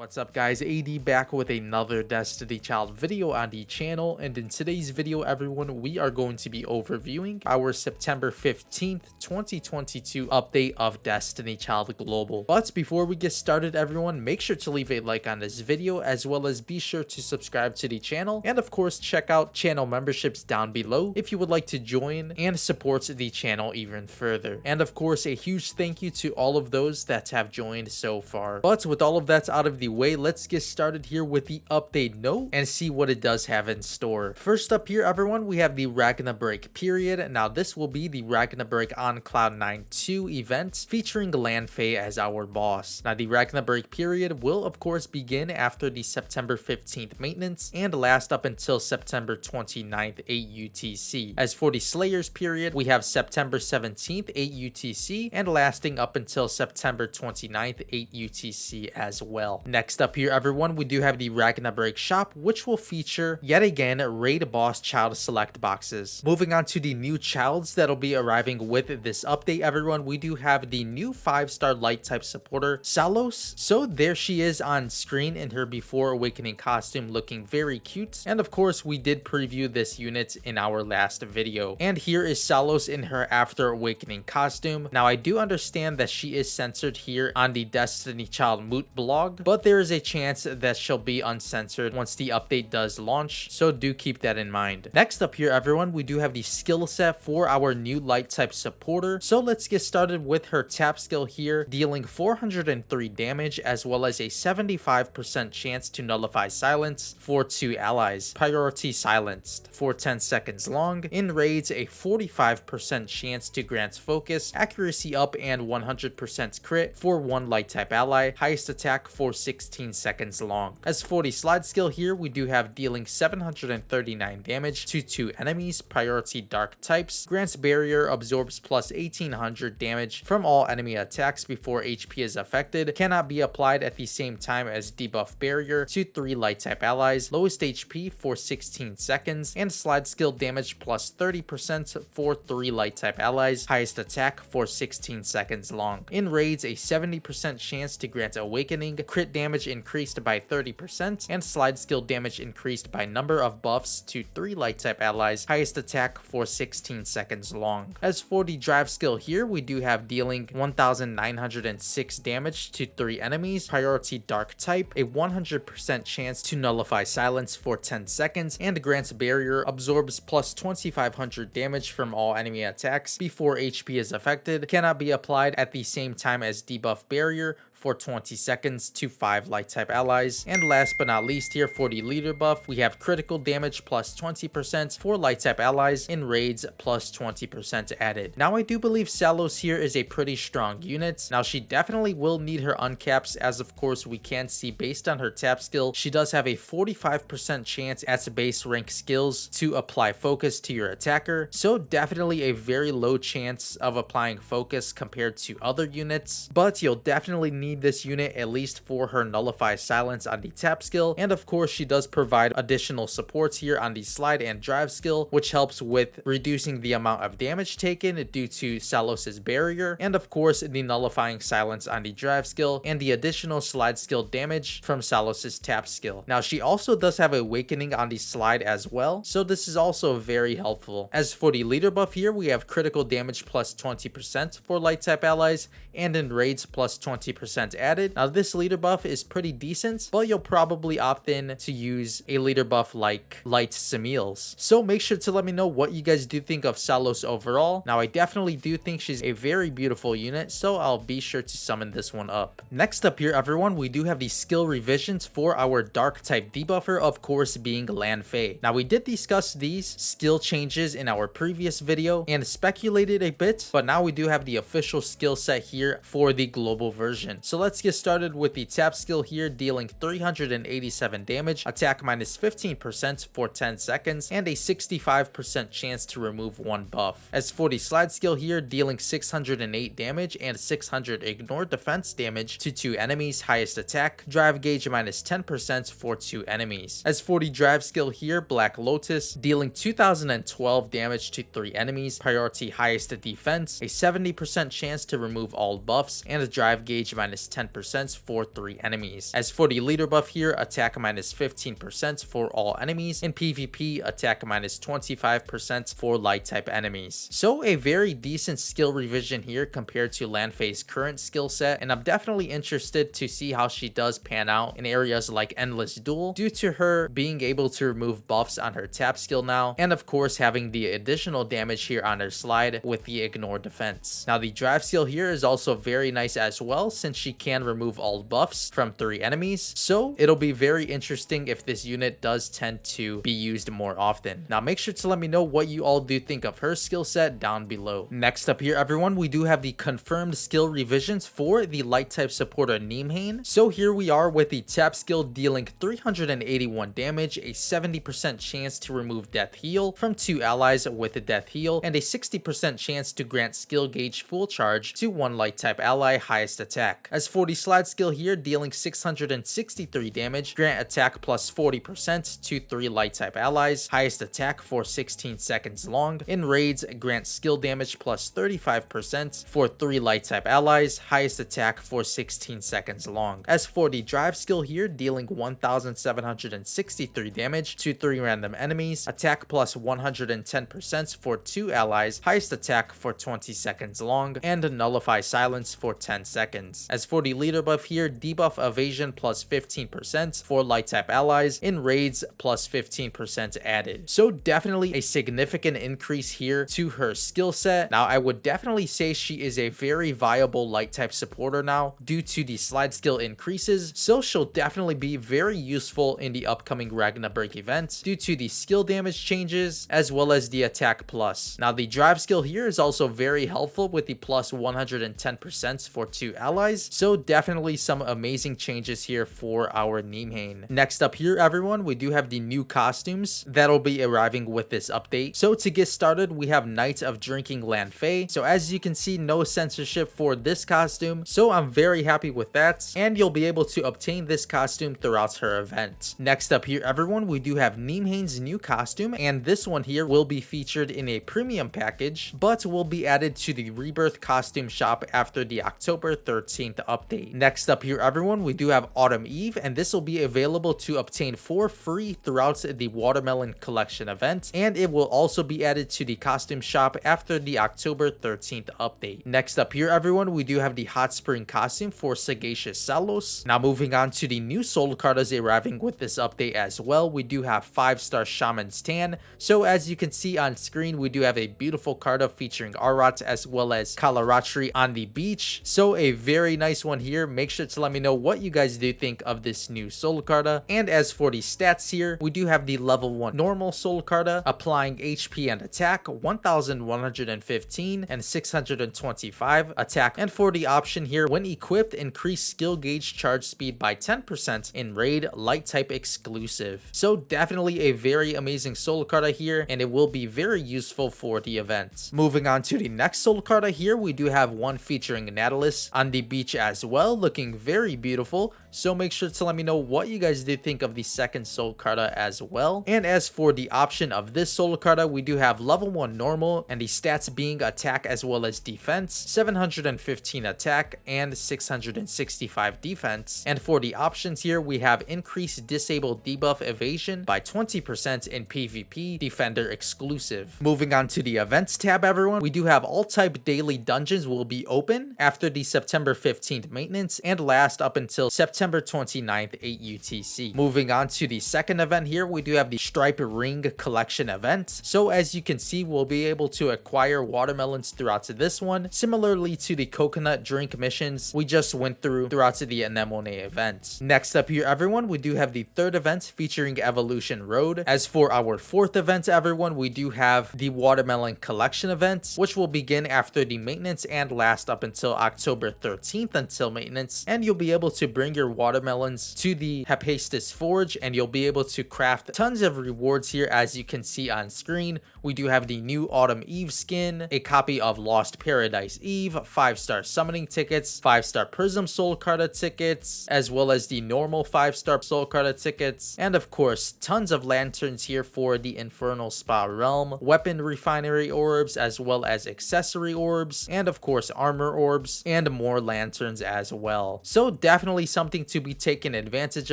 What's up guys, AD back with another Destiny Child video on the channel, and in today's video everyone, we are going to be overviewing our September 15th, 2022 update of Destiny Child Global. But before we get started everyone, make sure to leave a like on this video, as well as be sure to subscribe to the channel, and of course check out channel memberships down below if you would like to join and support the channel even further. And of course a huge thank you to all of those that have joined so far. But with all of that out of the way, let's get started here with the update note and see what it does have in store. First up here everyone, we have the Ragna break period. Now this will be the Ragna break on Cloud9 2 event featuring Lanfei as our boss. Now the Ragna break period will of course begin after the September 15th maintenance and last up until September 29th 8 UTC. As for the Slayers period, we have September 17th 8 UTC and lasting up until September 29th 8 UTC as well. Next up here everyone, we do have the Ragna break shop, which will feature yet again raid boss child select boxes. Moving on to the new childs that'll be arriving with this update everyone, we do have the new 5-star light type supporter Sallos. So there she is on screen in her before awakening costume, looking very cute, and of course we did preview this unit in our last video. And here is Sallos in her after awakening costume. Now I do understand that she is censored here on the Destiny Child Moot blog, but there is a chance that she'll be uncensored once the update does launch, so do keep that in mind. Next up here everyone, we do have the skill set for our new light type supporter. So let's get started with her tap skill here, dealing 403 damage as well as a 75% chance to nullify silence for 2 allies, priority silenced for 10 seconds long. In raids, a 45% chance to grant focus, accuracy up, and 100% crit for 1 light type ally, highest attack for 16 seconds long. As for the slide skill here, we do have dealing 739 damage to 2 enemies, priority dark types, grants barrier, absorbs plus 1800 damage from all enemy attacks before HP is affected, cannot be applied at the same time as debuff barrier to 3 light type allies, lowest HP for 16 seconds, and slide skill damage plus 30% for 3 light type allies, highest attack for 16 seconds long. In raids, a 70% chance to grant awakening, crit damage increased by 30%, and slide skill damage increased by number of buffs to 3 light type allies, highest attack for 16 seconds long. As for the drive skill here, we do have dealing 1906 damage to 3 enemies, priority dark type, a 100% chance to nullify silence for 10 seconds, and grants barrier, absorbs plus 2500 damage from all enemy attacks before HP is affected, cannot be applied at the same time as debuff barrier for 20 seconds to 5 light type allies. And last but not least here, for the leader buff, we have critical damage plus 20% for light type allies, in raids plus 20% added. Now I do believe Sallos here is a pretty strong unit. Now she definitely will need her uncaps, as of course we can see based on her tap skill, she does have a 45% chance at base rank skills to apply focus to your attacker. So definitely a very low chance of applying focus compared to other units, but you'll definitely need this unit at least for her nullify silence on the tap skill. And of course she does provide additional supports here on the slide and drive skill, which helps with reducing the amount of damage taken due to Sallos's barrier, and of course the nullifying silence on the drive skill, and the additional slide skill damage from Sallos's tap skill. Now she also does have awakening on the slide as well, so this is also very helpful. As for the leader buff here, we have critical damage plus 20% for light type allies, and in raids plus 20% added. Now this leader buff is pretty decent, but you'll probably opt in to use a leader buff like Light Samils. So make sure to let me know what you guys do think of Sallos overall. Now I definitely do think she's a very beautiful unit, so I'll be sure to summon this one up. Next up here everyone, we do have the skill revisions for our dark type debuffer, of course being Lanfei. Now we did discuss these skill changes in our previous video and speculated a bit, but now we do have the official skill set here for the global version. So let's get started with the tap skill here, dealing 387 damage, attack minus 15% for 10 seconds, and a 65% chance to remove 1 buff. As for the slide skill here, dealing 608 damage and 600 ignore defense damage to 2 enemies, highest attack, drive gauge minus 10% for 2 enemies. As for the drive skill here, Black Lotus, dealing 2012 damage to 3 enemies, priority highest defense, a 70% chance to remove all buffs, and a drive gauge minus minus 10% for 3 enemies. As for the leader buff here, attack minus 15% for all enemies. In PvP, attack minus 25% for light type enemies. So a very decent skill revision here compared to Lanfei's current skill set, and I'm definitely interested to see how she does pan out in areas like Endless Duel due to her being able to remove buffs on her tap skill now, and of course having the additional damage here on her slide with the ignore defense. Now the drive skill here is also very nice as well, since she can remove all buffs from 3 enemies, so it'll be very interesting if this unit does tend to be used more often. Now make sure to let me know what you all do think of her skill set down below. Next up here everyone, we do have the confirmed skill revisions for the light type supporter Neamhain. So here we are with the tap skill dealing 381 damage, a 70% chance to remove death heal from 2 allies with a death heal, and a 60% chance to grant skill gauge full charge to 1 light type ally highest attack. As for the slide skill here, dealing 663 damage, grant attack plus 40% to 3 light type allies, highest attack for 16 seconds long. In raids, grant skill damage plus 35% for 3 light type allies, highest attack for 16 seconds long. As for the drive skill here, dealing 1763 damage to 3 random enemies, attack plus 110% for 2 allies, highest attack for 20 seconds long, and nullify silence for 10 seconds. As for the leader buff here, debuff evasion plus 15% for light type allies, in raids plus 15% added. So definitely a significant increase here to her skill set. Now I would definitely say she is a very viable light type supporter now due to the slide skill increases, so she'll definitely be very useful in the upcoming Ragna break event due to the skill damage changes as well as the attack plus. Now the drive skill here is also very helpful with the plus 110% for 2 allies, so definitely some amazing changes here for our Neamhain. Next up here everyone, we do have the new costumes that'll be arriving with this update. So to get started, we have Night of Drinking Lanfei. So as you can see, no censorship for this costume, so I'm very happy with that, and you'll be able to obtain this costume throughout her event. Next up here everyone, we do have Neamhain's new costume, and this one here will be featured in a premium package, but will be added to the Rebirth costume shop after the October 13th update. Next up here everyone, we do have Autumn Eve, and this will be available to obtain for free throughout the Watermelon Collection event, and it will also be added to the costume shop after the October 13th update. Next up here everyone, we do have the Hot Spring costume for Sagacious Sallos. Now moving on to the new soul cartas arriving with this update as well, we do have 5-star Shaman's Tan. So as you can see on screen, we do have a beautiful carta featuring Arat as well as Kalaratri on the beach, so a very nice one here. Make sure to let me know what you guys do think of this new soul carta. And as for the stats here, we do have the level 1 normal soul carta applying HP and attack 1115 and 625 attack, and for the option here, when equipped, increase skill gauge charge speed by 10% in raid light type exclusive. So definitely a very amazing soul carta here, and it will be very useful for the event. Moving on to the next soul carta here, we do have one featuring Nautilus on the beach as well, looking very beautiful. So make sure to let me know what you guys did think of the second soul carta as well. And as for the option of this soul carta, we do have level 1 normal, and the stats being attack as well as defense, 715 attack and 665 defense. And for the options here, we have increased disable debuff evasion by 20% in PvP defender exclusive. Moving on to the events tab everyone, we do have all type daily dungeons will be open after the September 15th maintenance and last up until September 29th 8 UTC. Moving on to the second event here, we do have the Stripe Ring Collection event. So as you can see, we'll be able to acquire watermelons throughout this one, similarly to the coconut drink missions we just went throughout the Anemone event. Next up here everyone, we do have the third event featuring Evolution Road. As for our fourth event everyone, we do have the Watermelon Collection event, which will begin after the maintenance and last up until October 13th until maintenance, and you'll be able to bring your watermelons to the Hephaestus Forge, and you'll be able to craft tons of rewards here. As you can see on screen, we do have the new Autumn Eve skin, a copy of Lost Paradise Eve, 5-star summoning tickets, 5-star Prism Soul Carta tickets, as well as the normal 5-star Soul Carta tickets, and of course tons of lanterns here for the Infernal Spa Realm, weapon refinery orbs, as well as accessory orbs, and of course armor orbs, and more lanterns returns as well. So definitely something to be taken advantage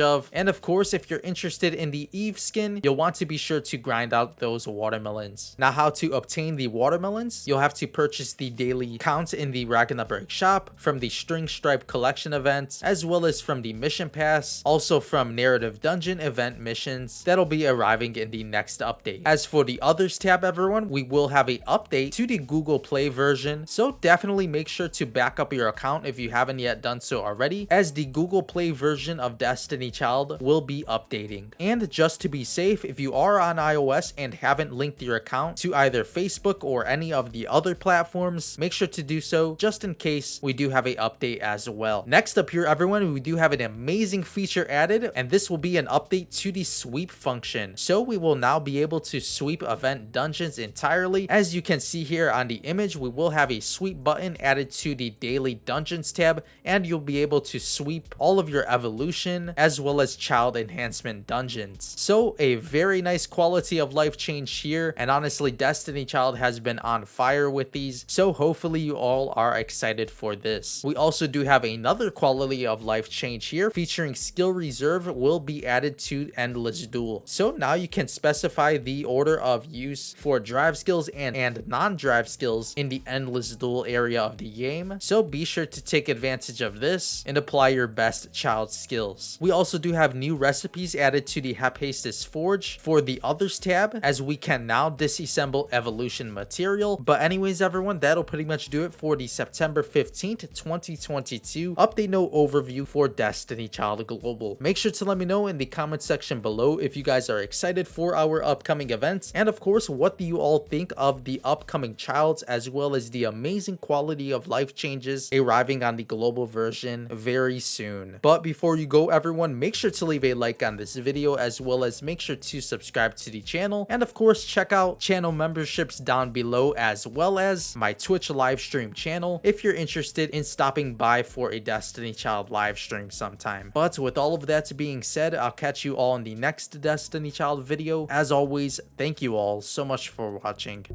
of. And of course, if you're interested in the Eve skin, you'll want to be sure to grind out those watermelons. Now, how to obtain the watermelons? You'll have to purchase the daily count in the Ragna shop, from the String Stripe collection events, as well as from the mission pass, also from narrative dungeon event missions that'll be arriving in the next update. As for the others tab, everyone, we will have a update to the Google Play version, so definitely make sure to back up your account if you haven't yet done so already, as the Google Play version of Destiny Child will be updating. And just to be safe, if you are on iOS and haven't linked your account to either Facebook or any of the other platforms, make sure to do so just in case we do have a update as well. Next up here, everyone, we do have an amazing feature added, and this will be an update to the sweep function. So we will now be able to sweep event dungeons entirely. As you can see here on the image, we will have a sweep button added to the daily dungeons tab, and you'll be able to sweep all of your evolution as well as child enhancement dungeons. So a very nice quality of life change here, and honestly, Destiny Child has been on fire with these, so hopefully you all are excited for this. We also do have another quality of life change here, featuring skill reserve will be added to Endless Duel. So now you can specify the order of use for drive skills and non-drive skills in the Endless Duel area of the game, so be sure to take advantage of this and apply your best child skills. We also do have new recipes added to the Hephaestus Forge for the others tab, as we can now disassemble evolution material. But anyways, everyone, that'll pretty much do it for the September 15th 2022 update note overview for Destiny Child Global. Make sure to let me know in the comment section below if you guys are excited for our upcoming events, and of course, what do you all think of the upcoming childs, as well as the amazing quality of life changes arriving on the global version very soon. But before you go, everyone, make sure to leave a like on this video, as well as make sure to subscribe to the channel, and of course check out channel memberships down below, as well as my Twitch live stream channel if you're interested in stopping by for a Destiny Child live stream sometime. But with all of that being said, I'll catch you all in the next Destiny Child video. As always, thank you all so much for watching.